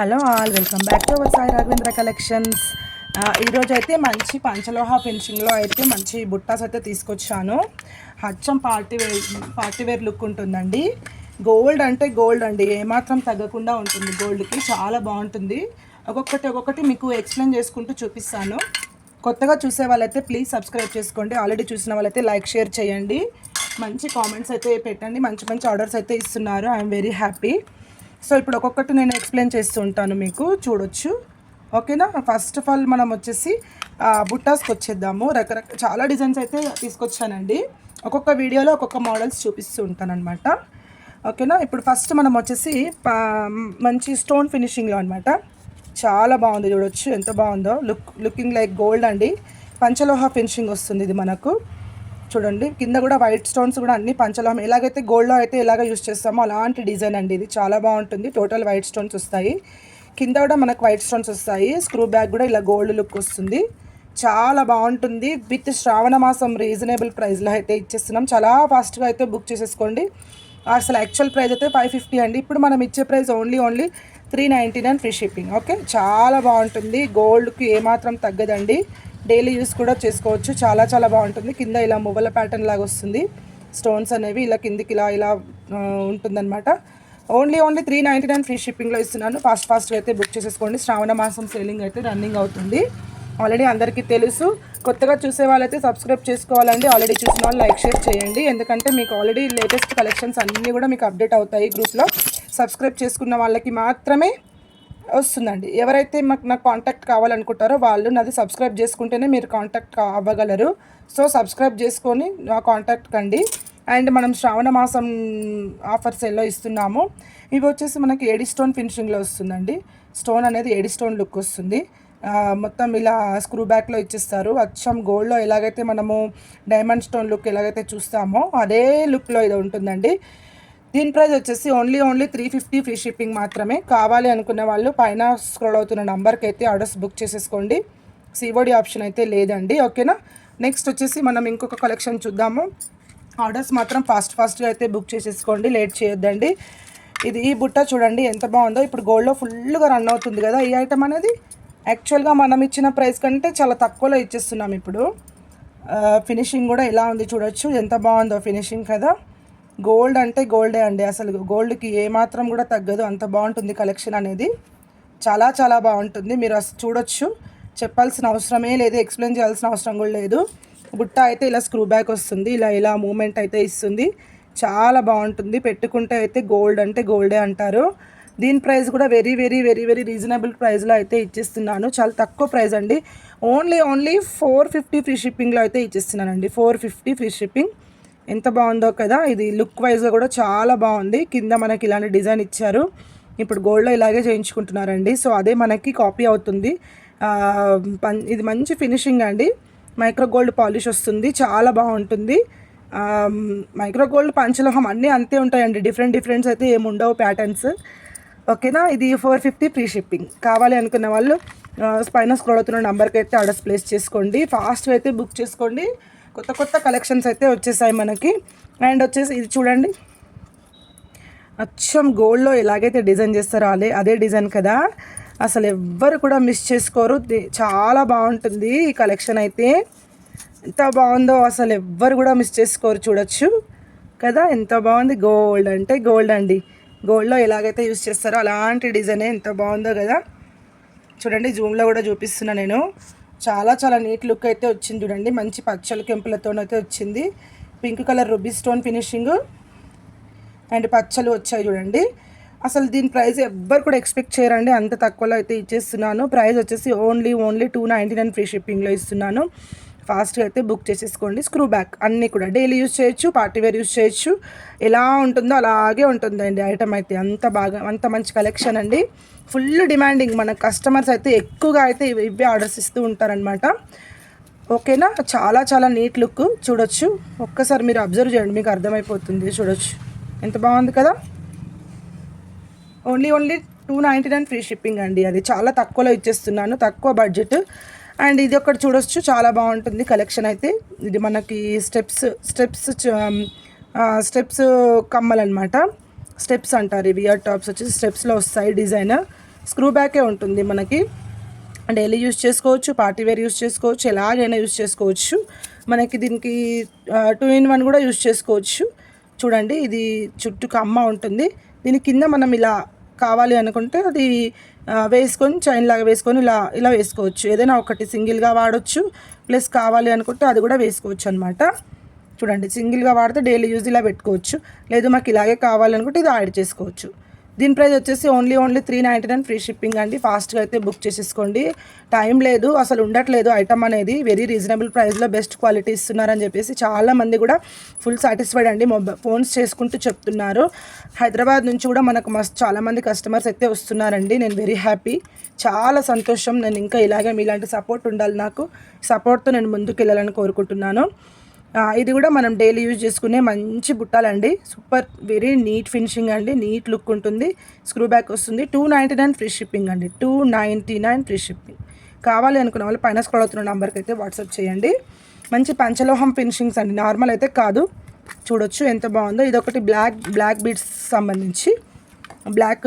Hello all, welcome back to our Sai Raghavendra collections. ఈరోజు అయితే మంచి పంచలోహ ఫినిషింగ్లో అయితే మంచి బుట్టాస్ అయితే తీసుకొచ్చాను. హచ్చం పార్టీ వేర్ లుక్ ఉంటుందండి. గోల్డ్ అంటే గోల్డ్ అండి, ఏమాత్రం తగ్గకుండా ఉంటుంది. గోల్డ్కి చాలా బాగుంటుంది. ఒక్కొక్కటి మీకు ఎక్స్ప్లెయిన్ చేసుకుంటూ చూపిస్తాను. కొత్తగా చూసే వాళ్ళైతే ప్లీజ్ సబ్స్క్రైబ్ చేసుకోండి. ఆల్రెడీ చూసిన వాళ్ళైతే లైక్ షేర్ చేయండి. మంచి కామెంట్స్ అయితే పెట్టండి. మంచి మంచి ఆర్డర్స్ అయితే ఇస్తున్నారు. I'm very happy. సో ఇప్పుడు ఒక్కొక్కటి నేను ఎక్స్ప్లెయిన్ చేస్తూ ఉంటాను, మీకు చూడొచ్చు. ఓకేనా? ఫస్ట్ ఆఫ్ ఆల్ మనం వచ్చేసి బుట్టాస్కి వచ్చేద్దాము. చాలా డిజైన్స్ అయితే తీసుకొచ్చానండి. ఒక్కొక్క వీడియోలో ఒక్కొక్క మోడల్స్ చూపిస్తూ ఉంటాను అనమాట. ఓకేనా? ఇప్పుడు ఫస్ట్ మనం వచ్చేసి మంచి స్టోన్ ఫినిషింగ్లో అనమాట. చాలా బాగుంది, చూడొచ్చు ఎంత బాగుందో. లుకింగ్ లైక్ గోల్డ్ అండి. పంచలోహ ఫినిషింగ్ వస్తుంది ఇది మనకు. చూడండి, కింద కూడా వైట్ స్టోన్స్ కూడా అన్ని పంచలోహం. ఎలాగైతే గోల్డ్లో అయితే ఎలాగ యూస్ చేస్తామో అలాంటి డిజైన్ అండి ఇది. చాలా బాగుంటుంది. టోటల్ వైట్ స్టోన్స్ వస్తాయి. కింద కూడా మనకు వైట్ స్టోన్స్ వస్తాయి. స్క్రూ బ్యాగ్ కూడా ఇలా గోల్డ్ లుక్ వస్తుంది. చాలా బాగుంటుంది. విత్ శ్రావణ మాసం రీజనబుల్ ప్రైస్లో అయితే ఇచ్చేస్తున్నాం. చాలా ఫాస్ట్గా అయితే బుక్ చేసేసుకోండి. అసలు యాక్చువల్ ప్రైస్ అయితే 550 అండి. ఇప్పుడు మనం ఇచ్చే price only 399 free shipping. Okay, చాలా బాగుంటుంది. గోల్డ్కి ఏమాత్రం తగ్గదండి. డైలీ యూస్ కూడా చేసుకోవచ్చు. చాలా చాలా బాగుంటుంది. కింద ఇలా మువ్వల ప్యాటర్న్ లాగా వస్తుంది. స్టోన్స్ అనేవి ఇలా కిందికి ఇలా ఉంటుందన్నమాట. ఓన్లీ 399 ఫ్రీ షిప్పింగ్లో ఇస్తున్నాను. ఫాస్ట్గా అయితే బుక్ చేసేసుకోండి. శ్రావణ మాసం సేలింగ్ అయితే రన్నింగ్ అవుతుంది. ఆల్రెడీ అందరికీ తెలుసు. కొత్తగా చూసే వాళ్ళైతే సబ్స్క్రైబ్ చేసుకోవాలండి. ఆల్రెడీ చూసిన వాళ్ళు లైక్ షేర్ చేయండి. ఎందుకంటే మీకు ఆల్రెడీ లేటెస్ట్ కలెక్షన్స్ అన్నీ కూడా మీకు అప్డేట్ అవుతాయి గ్రూప్లో. సబ్స్క్రైబ్ చేసుకున్న వాళ్ళకి మాత్రమే వస్తుందండి. ఎవరైతే నాకు కాంటాక్ట్ కావాలనుకుంటారో వాళ్ళు నాది సబ్స్క్రైబ్ చేసుకుంటేనే మీరు కాంటాక్ట్ అవ్వగలరు. సో సబ్స్క్రైబ్ చేసుకొని కాంటాక్ట్ కండి. అండ్ మనం శ్రావణ మాసం ఆఫర్ సేల్లో ఇస్తున్నాము. ఇవి వచ్చేసి మనకి ఏడి స్టోన్ ఫినిషింగ్లో వస్తుందండి. స్టోన్ అనేది ఏడి స్టోన్ లుక్ వస్తుంది. మొత్తం ఇలా స్క్రూ బ్యాక్లో ఇచ్చేస్తారు. అచ్చం గోల్డ్లో ఎలాగైతే మనము డైమండ్ స్టోన్ లుక్ ఎలాగైతే చూస్తామో అదే లుక్లో ఇది ఉంటుందండి. దీని ప్రైస్ వచ్చేసి ఓన్లీ 350 ఫ్రీ షిప్పింగ్ మాత్రమే. కావాలి అనుకున్న వాళ్ళు పైన స్క్రోల్ అవుతున్న నెంబర్కి అయితే ఆర్డర్స్ బుక్ చేసేసుకోండి. సిఓడి ఆప్షన్ అయితే లేదండి. ఓకేనా? నెక్స్ట్ వచ్చేసి మనం ఇంకొక కలెక్షన్ చూద్దాము. ఆర్డర్స్ మాత్రం ఫాస్ట్గా అయితే బుక్ చేసేసుకోండి, లేట్ చేయొద్దండి. ఈ బుట్ట చూడండి ఎంత బాగుందో. ఇప్పుడు గోల్డ్లో ఫుల్గా రన్ అవుతుంది కదా ఈ ఐటమ్ అనేది. యాక్చువల్గా మనం ఇచ్చిన ప్రైస్ కంటే చాలా తక్కువలో ఇచ్చేస్తున్నాం ఇప్పుడు. ఫినిషింగ్ కూడా ఎలా ఉంది చూడొచ్చు, ఎంత బాగుందో ఫినిషింగ్ కదా. గోల్డ్ అంటే గోల్డే అండి. అసలు గోల్డ్కి ఏమాత్రం కూడా తగ్గదు. అంత బాగుంటుంది కలెక్షన్ అనేది. చాలా చాలా బాగుంటుంది. మీరు అసలు చూడొచ్చు, చెప్పాల్సిన అవసరమే లేదు, ఎక్స్ప్లెయిన్ చేయాల్సిన అవసరం కూడా లేదు. బుట్ట అయితే ఇలా స్క్రూ బ్యాక్ వస్తుంది. ఇలా మూమెంట్ అయితే ఇస్తుంది. చాలా బాగుంటుంది. పెట్టుకుంటే అయితే గోల్డ్ అంటే గోల్డే అంటారు. దీని ప్రైస్ కూడా very very very very reasonable ప్రైస్లో అయితే ఇచ్చేస్తున్నాను. చాలా తక్కువ ప్రైస్ అండి. ఓన్లీ 450 ఫ్రీ షిప్పింగ్లో అయితే ఇచ్చేస్తున్నానండి. 450 ఫ్రీ షిప్పింగ్. ఎంత బాగుందో కదా. ఇది లుక్ వైజ్గా కూడా చాలా బాగుంది. కింద మనకి ఇలాంటి డిజైన్ ఇచ్చారు. ఇప్పుడు గోల్డ్లో ఇలాగే చేయించుకుంటున్నారండి. సో అదే మనకి కాపీ అవుతుంది. ఇది మంచి ఫినిషింగ్ అండి. మైక్రో గోల్డ్ పాలిష్ వస్తుంది. చాలా బాగుంటుంది. మైక్రో గోల్డ్ పంచలోహం అన్నీ అంతే ఉంటాయండి. డిఫరెంట్స్ అయితే ఏమి ఉండవు ప్యాటర్న్స్. ఓకేనా? ఇది 450 ఫ్రీ షిప్పింగ్. కావాలి అనుకున్న వాళ్ళు పైన స్క్రోల్ అవుతున్న నెంబర్కి అయితే ఆర్డర్స్ ప్లేస్ చేసుకోండి. ఫాస్ట్గా అయితే బుక్ చేసుకోండి. కొత్త కలెక్షన్స్ అయితే వచ్చేసాయి మనకి. అండ్ వచ్చేసి ఇది చూడండి, అచ్చం గోల్డ్లో ఎలాగైతే డిజైన్ చేస్తారో అదే డిజైన్ కదా. అసలు ఎవ్వరు కూడా మిస్ చేసుకోరు. చాలా బాగుంటుంది ఈ కలెక్షన్ అయితే. ఎంత బాగుందో అసలు ఎవ్వరు కూడా మిస్ చేసుకోరు. చూడొచ్చు కదా ఎంత బాగుంది. గోల్డ్ అంటే గోల్డ్ అండి. గోల్డ్లో ఎలాగైతే యూస్ చేస్తారో అలాంటి డిజైనే. ఎంత బాగుందో కదా. చూడండి, జూమ్లో కూడా చూపిస్తున్నా నేను. చాలా చాలా నీట్ లుక్ అయితే వచ్చింది చూడండి. మంచి పచ్చల కెంపులతో అయితే వచ్చింది. Pink colour ruby stone finishing and పచ్చలు వచ్చాయి చూడండి. అసలు దీని ప్రైస్ ఎవ్వరు కూడా ఎక్స్పెక్ట్ చేయరండి. అంత తక్కువలో అయితే ఇచ్చేస్తున్నాను. ప్రైస్ వచ్చేసి ఓన్లీ 299 ఫ్రీ షిప్పింగ్లో ఇస్తున్నాను. ఫాస్ట్గా అయితే బుక్ చేసేసుకోండి. స్క్రూ బ్యాక్ అన్నీ కూడా డైలీ యూస్ చేయొచ్చు, పార్టీ వేర్ యూస్ చేయొచ్చు. ఎలా ఉంటుందో అలాగే ఉంటుందండి ఐటమ్ అయితే. అంత మంచి కలెక్షన్ అండి. Full demanding. మన కస్టమర్స్ అయితే ఎక్కువగా అయితే ఇవే ఆర్డర్స్ ఇస్తూ ఉంటారనమాట. ఓకేనా? చాలా చాలా నీట్ లుక్ చూడొచ్చు. ఒక్కసారి మీరు అబ్జర్వ్ చేయండి, మీకు అర్థమైపోతుంది. చూడొచ్చు ఎంత బాగుంది కదా. ఓన్లీ 299 ఫ్రీ షిప్పింగ్ అండి. అది చాలా తక్కువలో ఇచ్చేస్తున్నాను, తక్కువ బడ్జెట్. అండ్ ఇది ఒకటి చూడొచ్చు, చాలా బాగుంటుంది కలెక్షన్ అయితే. ఇది మనకి స్టెప్స్ కమ్మలు అనమాట. స్టెప్స్ అంటారు ఇవి. ఇయర్ టాప్స్ వచ్చేసి స్టెప్స్లో వస్తాయి డిజైన్. స్క్రూ బ్యాకే ఉంటుంది మనకి. డైలీ యూస్ చేసుకోవచ్చు, పార్టీ వేర్ యూస్ చేసుకోవచ్చు, ఎలాగైనా యూస్ చేసుకోవచ్చు. మనకి దీనికి 2 in 1 కూడా యూస్ చేసుకోవచ్చు. చూడండి, ఇది చుట్టూ కమ్మ ఉంటుంది. దీని కింద మనం ఇలా కావాలి అనుకుంటే అది వేసుకొని చైన్ లాగా వేసుకొని ఇలా ఇలా వేసుకోవచ్చు. ఏదైనా ఒకటి సింగిల్గా వాడచ్చు, ప్లస్ కావాలి అనుకుంటే అది కూడా వేసుకోవచ్చు అనమాట. చూడండి, సింగిల్గా వాడితే డైలీ యూజ్ ఇలా పెట్టుకోవచ్చు, లేదు మాకు ఇలాగే కావాలనుకుంటే ఇది యాడ్ చేసుకోవచ్చు. దీని ప్రైస్ వచ్చేసి ఓన్లీ 399 ఫ్రీ షిప్పింగ్ అండి. ఫాస్ట్గా అయితే బుక్ చేసేసుకోండి, టైం లేదు, అసలు ఉండట్లేదు ఐటమ్ అనేది. వెరీ రీజనబుల్ ప్రైస్లో బెస్ట్ క్వాలిటీ ఇస్తున్నారని చెప్పేసి చాలామంది కూడా ఫుల్ సాటిస్ఫైడ్ అండి. ఫోన్స్ చేసుకుంటూ చెప్తున్నారు. హైదరాబాద్ నుంచి కూడా మనకు చాలామంది కస్టమర్స్ అయితే వస్తున్నారండి. నేను వెరీ హ్యాపీ, చాలా సంతోషం. నేను ఇంకా ఇలాగే మీలాంటి సపోర్ట్ ఉండాలి, నాకు సపోర్ట్తో నేను ముందుకు వెళ్ళాలని కోరుకుంటున్నాను. ఇది కూడా మనం డైలీ యూజ్ చేసుకునే మంచి బుట్టాలండి. సూపర్, వెరీ నీట్ ఫినిషింగ్ అండి, నీట్ లుక్ ఉంటుంది. స్క్రూ బ్యాక్ వస్తుంది. 299 ఫ్రీ షిప్పింగ్ అండి, 299 ఫ్రీ షిప్పింగ్. కావాలి అనుకున్న వాళ్ళు పైన స్క్రోల్ అవుతున్న నెంబర్కి అయితే వాట్సాప్ చేయండి. మంచి పంచలోహం ఫినిషింగ్స్ అండి, నార్మల్ అయితే కాదు. చూడొచ్చు ఎంత బాగుందో. ఇది ఒకటి బ్లాక్ బీడ్స్ సంబంధించి బ్లాక్